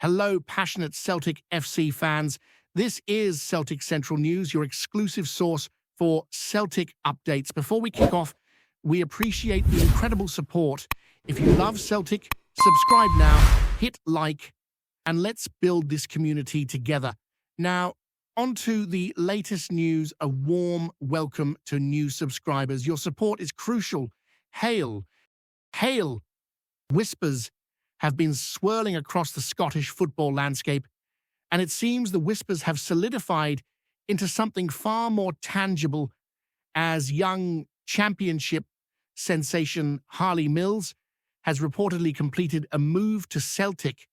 Hello, passionate Celtic FC fans. This is Celtic Central News, your exclusive source for Celtic updates. Before we kick off, we appreciate the incredible support. If you love Celtic, subscribe now, hit like, and let's build this community together. Now, on to the latest news. A warm welcome to new subscribers. Your support is crucial. Hail! Hail! Whispers have been swirling across the Scottish football landscape, and it seems the whispers have solidified into something far more tangible as young championship sensation Harley Mills has reportedly completed a move to Celtic,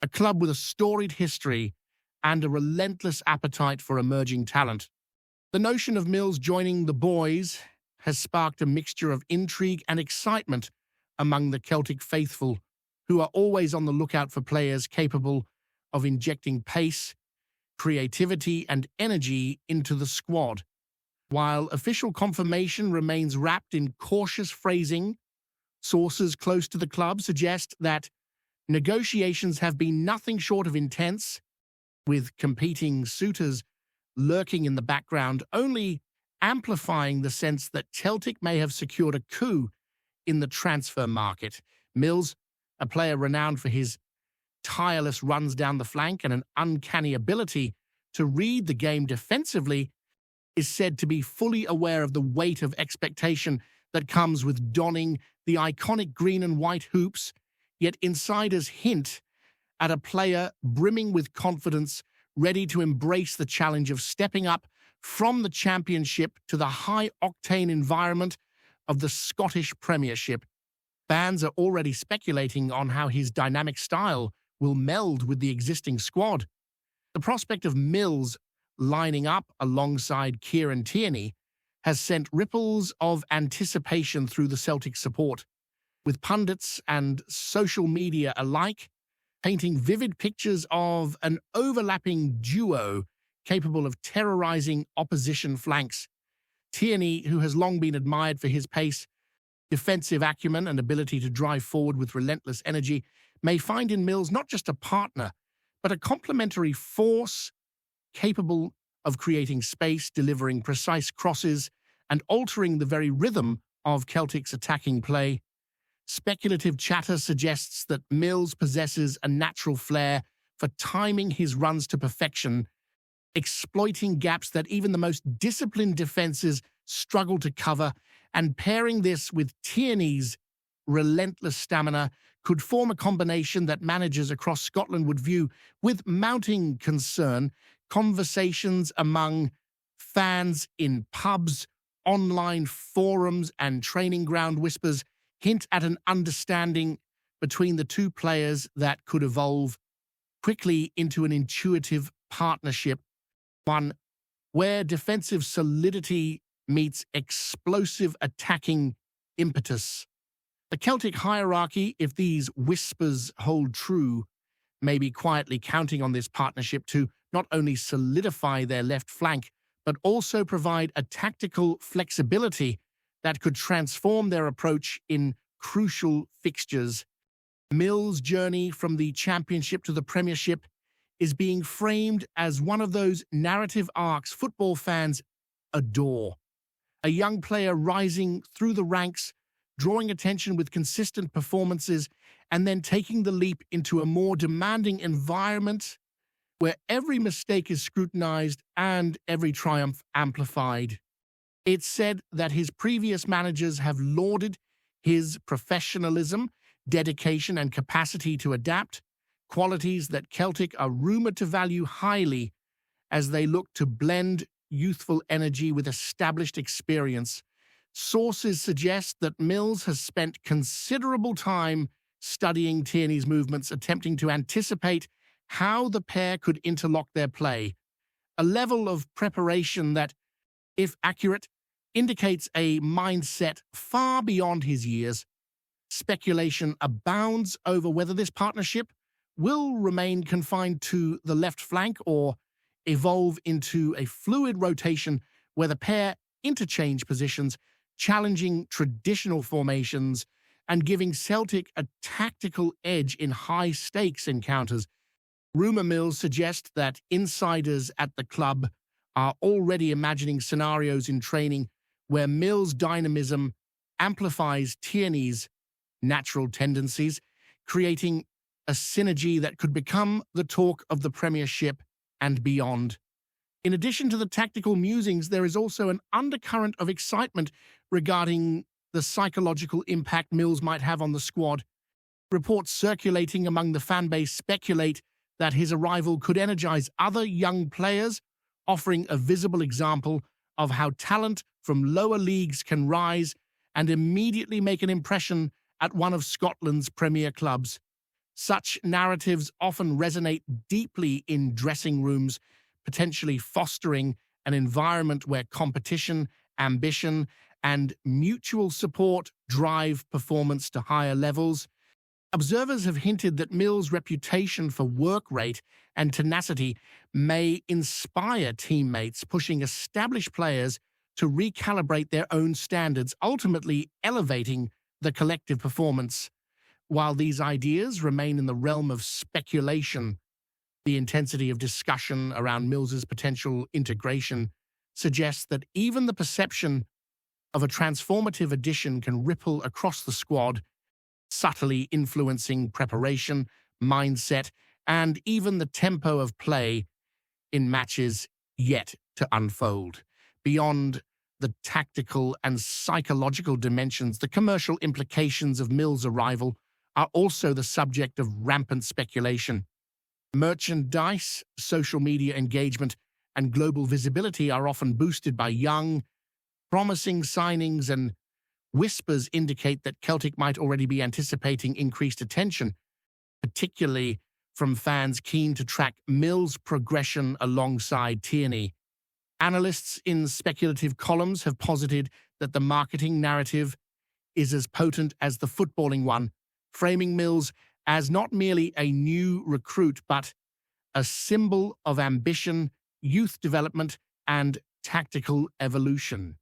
a club with a storied history and a relentless appetite for emerging talent. The notion of Mills joining the boys has sparked a mixture of intrigue and excitement among the Celtic faithful, who are always on the lookout for players capable of injecting pace, creativity, and energy into the squad. While official confirmation remains wrapped in cautious phrasing, sources close to the club suggest that negotiations have been nothing short of intense, with competing suitors lurking in the background, only amplifying the sense that Celtic may have secured a coup in the transfer market. Mills, a player renowned for his tireless runs down the flank and an uncanny ability to read the game defensively, is said to be fully aware of the weight of expectation that comes with donning the iconic green and white hoops, yet insiders hint at a player brimming with confidence, ready to embrace the challenge of stepping up from the Championship to the high-octane environment of the Scottish Premiership. Fans are already speculating on how his dynamic style will meld with the existing squad. The prospect of Mills lining up alongside TIERNEY has sent ripples of anticipation through the Celtic support, with pundits and social media alike painting vivid pictures of an overlapping duo capable of terrorizing opposition flanks. TIERNEY, who has long been admired for his pace, defensive acumen, and ability to drive forward with relentless energy, may find in Mills not just a partner, but a complementary force capable of creating space, delivering precise crosses, and altering the very rhythm of Celtic's attacking play. Speculative chatter suggests that Mills possesses a natural flair for timing his runs to perfection, exploiting gaps that even the most disciplined defenses struggle to cover, and pairing this with TIERNEY's relentless stamina could form a combination that managers across Scotland would view with mounting concern. Conversations among fans in pubs, online forums, and training ground whispers hint at an understanding between the two players that could evolve quickly into an intuitive partnership, one where defensive solidity meets explosive attacking impetus. The Celtic hierarchy, if these whispers hold true, may be quietly counting on this partnership to not only solidify their left flank, but also provide a tactical flexibility that could transform their approach in crucial fixtures. Mills' journey from the Championship to the Premiership is being framed as one of those narrative arcs football fans adore. A young player rising through the ranks, drawing attention with consistent performances, and then taking the leap into a more demanding environment where every mistake is scrutinized and every triumph amplified. It's said that his previous managers have lauded his professionalism, dedication, and capacity to adapt, qualities that Celtic are rumored to value highly as they look to blend youthful energy with established experience. Sources suggest that Mills has spent considerable time studying TIERNEY's movements, attempting to anticipate how the pair could interlock their play. A level of preparation that, if accurate, indicates a mindset far beyond his years. Speculation abounds over whether this partnership will remain confined to the left flank or evolve into a fluid rotation where the pair interchange positions, challenging traditional formations and giving Celtic a tactical edge in high-stakes encounters. Rumor mills suggest that insiders at the club are already imagining scenarios in training where Mills' dynamism amplifies Tierney's natural tendencies, creating a synergy that could become the talk of the Premiership and beyond. In addition to the tactical musings, there is also an undercurrent of excitement regarding the psychological impact Mills might have on the squad. Reports circulating among the fan base speculate that his arrival could energize other young players, offering a visible example of how talent from lower leagues can rise and immediately make an impression at one of Scotland's premier clubs. Such narratives often resonate deeply in dressing rooms, potentially fostering an environment where competition, ambition, and mutual support drive performance to higher levels. Observers have hinted that Mills' reputation for work rate and tenacity may inspire teammates, pushing established players to recalibrate their own standards, ultimately elevating the collective performance. While these ideas remain in the realm of speculation, the intensity of discussion around Mills's potential integration suggests that even the perception of a transformative addition can ripple across the squad, subtly influencing preparation, mindset, and even the tempo of play in matches yet to unfold. Beyond the tactical and psychological dimensions, the commercial implications of Mills' arrival are also the subject of rampant speculation. Merchandise, social media engagement, and global visibility are often boosted by young, promising signings, and whispers indicate that Celtic might already be anticipating increased attention, particularly from fans keen to track Mills' progression alongside Tierney. Analysts in speculative columns have posited that the marketing narrative is as potent as the footballing one, framing Mills as not merely a new recruit, but a symbol of ambition, youth development, and tactical evolution.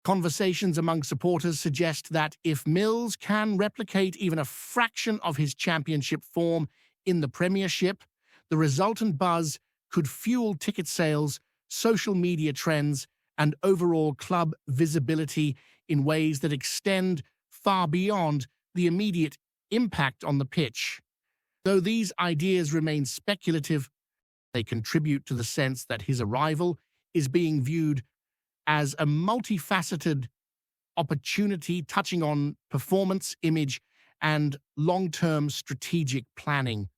Conversations among supporters suggest that if Mills can replicate even a fraction of his championship form in the Premiership, the resultant buzz could fuel ticket sales, social media trends, and overall club visibility in ways that extend far beyond the immediate impact on the pitch. Though these ideas remain speculative, they contribute to the sense that his arrival is being viewed as a multifaceted opportunity touching on performance, image, and long-term strategic planning.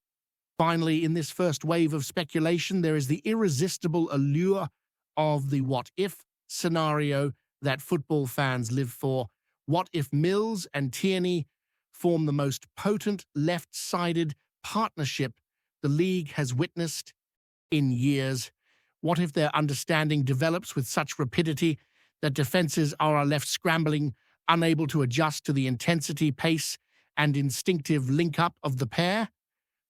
Finally, in this first wave of speculation, there is the irresistible allure of the what-if scenario that football fans live for. What if Mills and Tierney form the most potent left-sided partnership the league has witnessed in years? What if their understanding develops with such rapidity that defenses are left scrambling, unable to adjust to the intensity, pace, and instinctive link-up of the pair?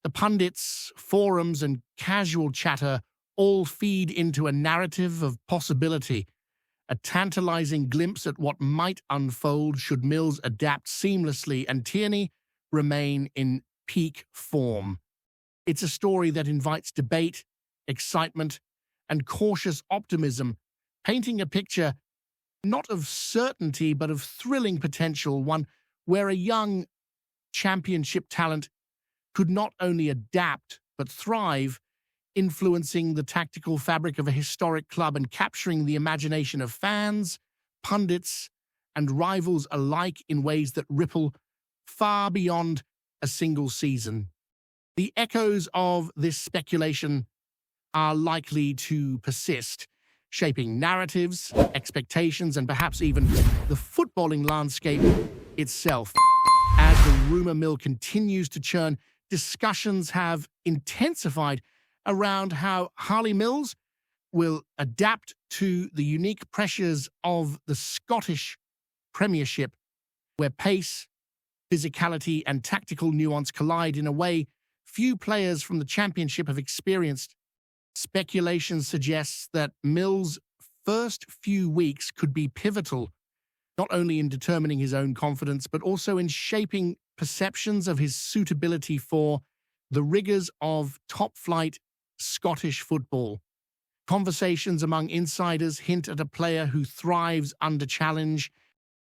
The pundits, forums, and casual chatter all feed into a narrative of possibility, a tantalizing glimpse at what might unfold should Mills adapt seamlessly and Tierney remain in peak form. It's a story that invites debate, excitement, and cautious optimism, painting a picture not of certainty but of thrilling potential, one where a young championship talent could not only adapt but thrive, influencing the tactical fabric of a historic club and capturing the imagination of fans, pundits, and rivals alike in ways that ripple far beyond a single season. The echoes of this speculation are likely to persist, shaping narratives, expectations, and perhaps even the footballing landscape itself. As the rumor mill continues to churn, discussions have intensified around how Harley Mills will adapt to the unique pressures of the Scottish Premiership, where pace, physicality, and tactical nuance collide in a way few players from the Championship have experienced. Speculation suggests that Mills' first few weeks could be pivotal, not only in determining his own confidence, but also in shaping perceptions of his suitability for the rigors of top-flight Scottish football. Conversations among insiders hint at a player who thrives under challenge,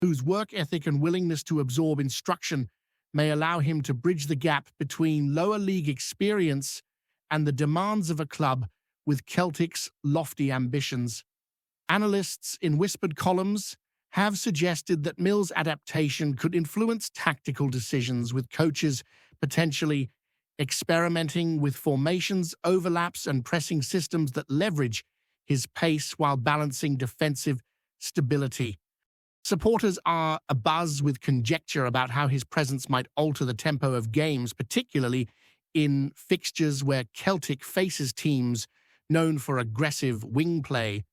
whose work ethic and willingness to absorb instruction may allow him to bridge the gap between lower league experience and the demands of a club with Celtic's lofty ambitions. Analysts in whispered columns have suggested that Mills' adaptation could influence tactical decisions, with coaches potentially experimenting with formations, overlaps, and pressing systems that leverage his pace while balancing defensive stability. Supporters are abuzz with conjecture about how his presence might alter the tempo of games, particularly in fixtures where Celtic faces teams known for aggressive wing play.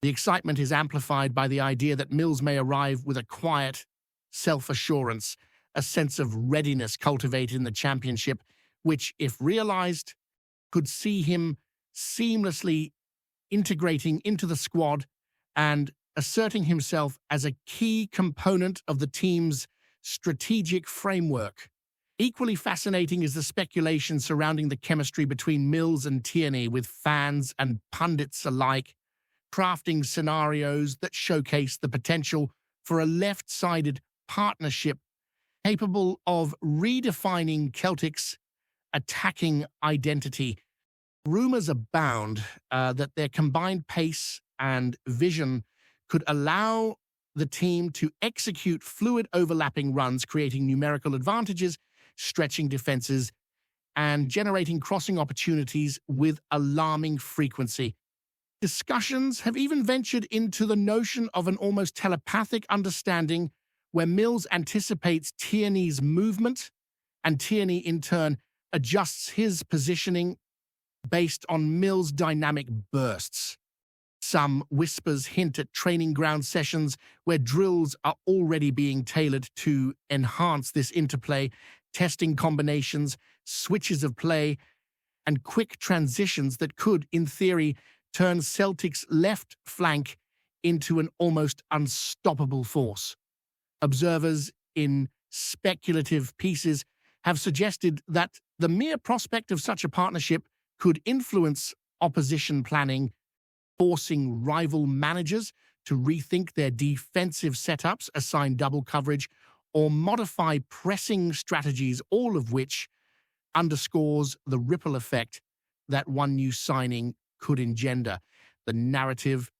The excitement is amplified by the idea that Mills may arrive with a quiet self-assurance, a sense of readiness cultivated in the championship, which, if realized, could see him seamlessly integrating into the squad and asserting himself as a key component of the team's strategic framework. Equally fascinating is the speculation surrounding the chemistry between Mills and TIERNEY, with fans and pundits alike crafting scenarios that showcase the potential for a left-sided partnership capable of redefining Celtic's attacking identity. Rumors abound that their combined pace and vision could allow the team to execute fluid overlapping runs, creating numerical advantages, stretching defenses, and generating crossing opportunities with alarming frequency. Discussions have even ventured into the notion of an almost telepathic understanding where Mills anticipates TIERNEY's movement and TIERNEY, in turn, adjusts his positioning based on Mills' dynamic bursts. Some whispers hint at training ground sessions where drills are already being tailored to enhance this interplay, testing combinations, switches of play, and quick transitions that could, in theory, turn Celtic's left flank into an almost unstoppable force. Observers in speculative pieces have suggested that the mere prospect of such a partnership could influence opposition planning, forcing rival managers to rethink their defensive setups, assign double coverage, or modify pressing strategies, all of which underscores the ripple effect that one new signing could engender. The narrative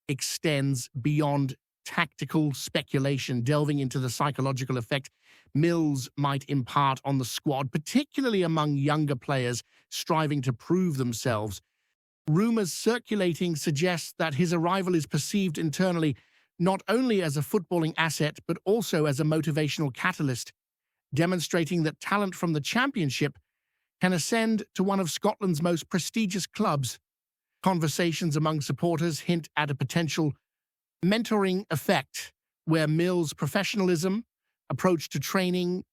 extends beyond tactical speculation, delving into the psychological effect Mills might impart on the squad, particularly among younger players striving to prove themselves. Rumors circulating suggest that his arrival is perceived internally not only as a footballing asset but also as a motivational catalyst, demonstrating that talent from the Championship can ascend to one of Scotland's most prestigious clubs. Conversations among supporters hint at a potential mentoring effect where Mills' professionalism, approach to training,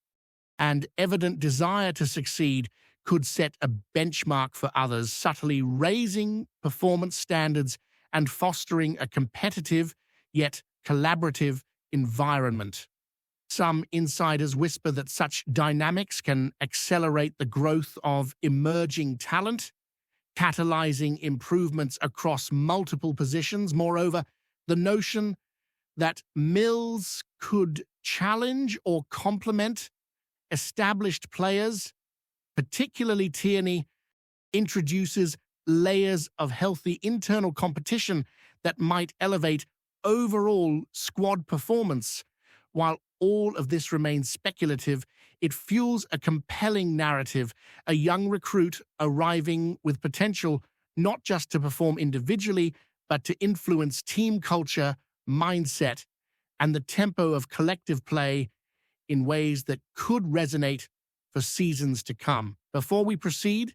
and evident desire to succeed could set a benchmark for others, subtly raising performance standards and fostering a competitive yet collaborative environment. Some insiders whisper that such dynamics can accelerate the growth of emerging talent, catalyzing improvements across multiple positions. Moreover, the notion that Mills could challenge or complement established players, particularly TIERNEY, introduces layers of healthy internal competition that might elevate overall squad performance. While all of this remains speculative, it fuels a compelling narrative, a young recruit arriving with potential not just to perform individually, but to influence team culture, mindset, and the tempo of collective play in ways that could resonate for seasons to come. Before we proceed,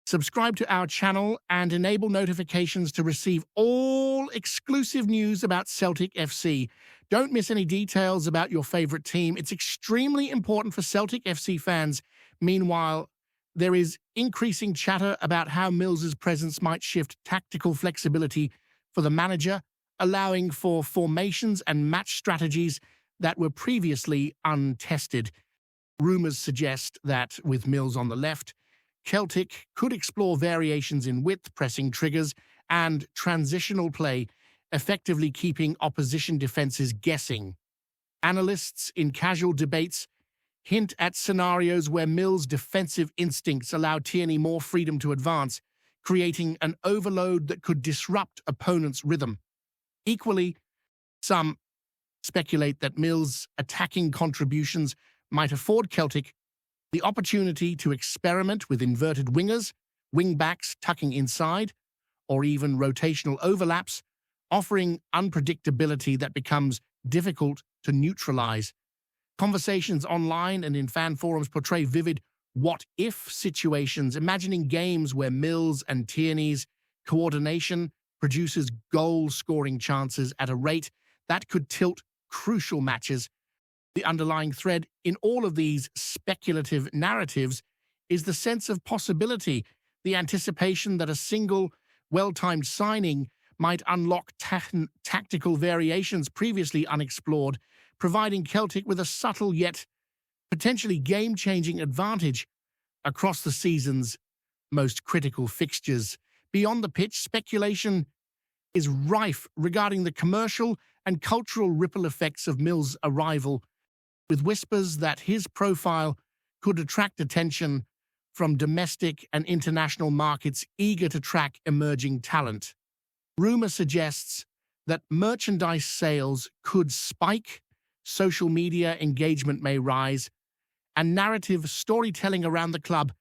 subscribe to our channel and enable notifications to receive all exclusive news about Celtic FC. Don't miss any details about your favorite team. It's extremely important for Celtic FC fans. Meanwhile, there is increasing chatter about how Mills's presence might shift tactical flexibility for the manager, allowing for formations and match strategies that were previously untested. Rumors suggest that with Mills on the left, Celtic could explore variations in width, pressing triggers, and transitional play, effectively keeping opposition defenses guessing. Analysts in casual debates hint at scenarios where Mills' defensive instincts allow Tierney more freedom to advance, creating an overload that could disrupt opponents' rhythm. Equally, some speculate that Mills' attacking contributions might afford Celtic the opportunity to experiment with inverted wingers, wing-backs tucking inside, or even rotational overlaps, offering unpredictability that becomes difficult to neutralize. Conversations online and in fan forums portray vivid what-if situations, imagining games where Mills and Tierney's coordination produces goal-scoring chances at a rate that could tilt crucial matches. The underlying thread in all of these speculative narratives is the sense of possibility, the anticipation that a single, well-timed signing might unlock tactical variations previously unexplored, providing Celtic with a subtle yet potentially game-changing advantage across the season's most critical fixtures. Beyond the pitch, speculation is rife regarding the commercial and cultural ripple effects of Mills' arrival, with whispers that his profile could attract attention from domestic and international markets eager to track emerging talent. Rumor suggests that merchandise sales could spike, social media engagement may rise, and narrative storytelling around the club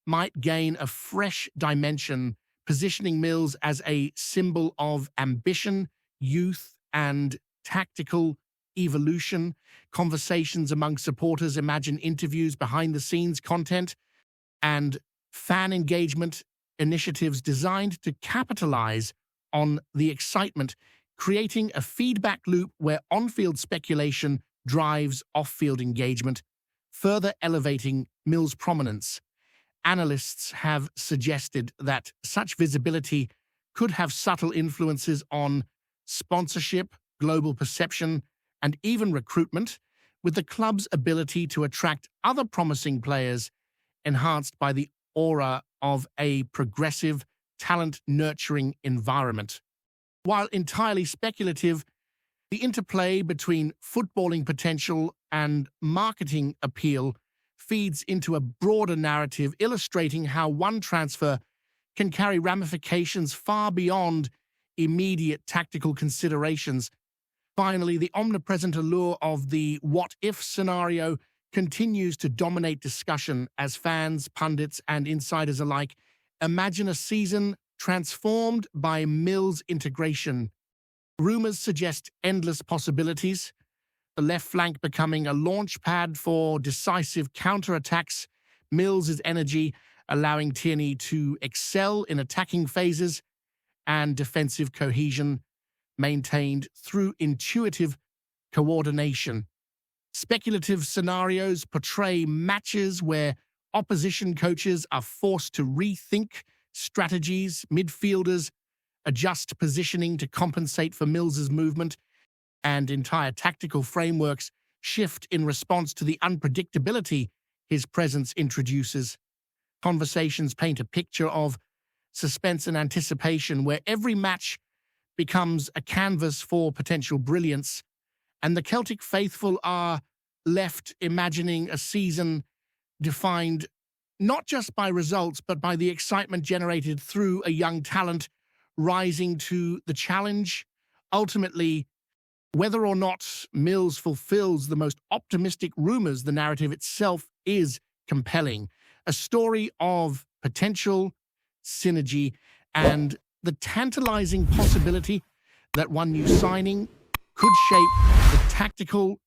might gain a fresh dimension, positioning Mills as a symbol of ambition, youth, and tactical evolution. Conversations among supporters imagine interviews, behind-the-scenes content, and fan engagement initiatives designed to capitalize on the excitement, creating a feedback loop where on-field speculation drives off-field engagement, further elevating Mills' prominence. Analysts have suggested that such visibility could have subtle influences on sponsorship, global perception, and even recruitment, with the club's ability to attract other promising players enhanced by the aura of a progressive, talent-nurturing environment. While entirely speculative, the interplay between footballing potential and marketing appeal feeds into a broader narrative illustrating how one transfer can carry ramifications far beyond immediate tactical considerations. Finally, the omnipresent allure of the what-if scenario continues to dominate discussion as fans, pundits, and insiders alike imagine a season transformed by Mills' integration. Rumors suggest endless possibilities, the left flank becoming a launch pad for decisive counterattacks, Mills' energy allowing Tierney to excel in attacking phases, and defensive cohesion maintained through intuitive coordination. Speculative scenarios portray matches where opposition coaches are forced to rethink strategies, midfielders adjust positioning to compensate for Mills' movement, and entire tactical frameworks shift in response to the unpredictability his presence introduces. Conversations paint a picture of suspense and anticipation where every match becomes a canvas for potential brilliance, and the Celtic faithful are left imagining a season defined not just by results, but by the excitement generated through a young talent rising to the challenge. Ultimately, whether or not Mills fulfills the most optimistic rumors, the narrative itself is compelling. A story of potential, synergy, and the tantalizing possibility that one new signing could shape the tactical,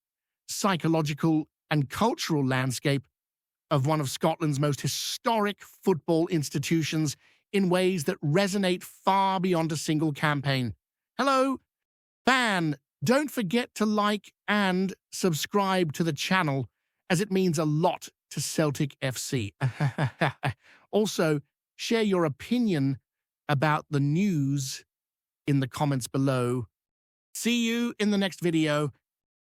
psychological, and cultural landscape of one of Scotland's most historic football institutions in ways that resonate far beyond a single campaign. Hello, fan! Don't forget to like and subscribe to the channel, as it means a lot to Celtic FC. Also, share your opinion about the news in the comments below. See you in the next video.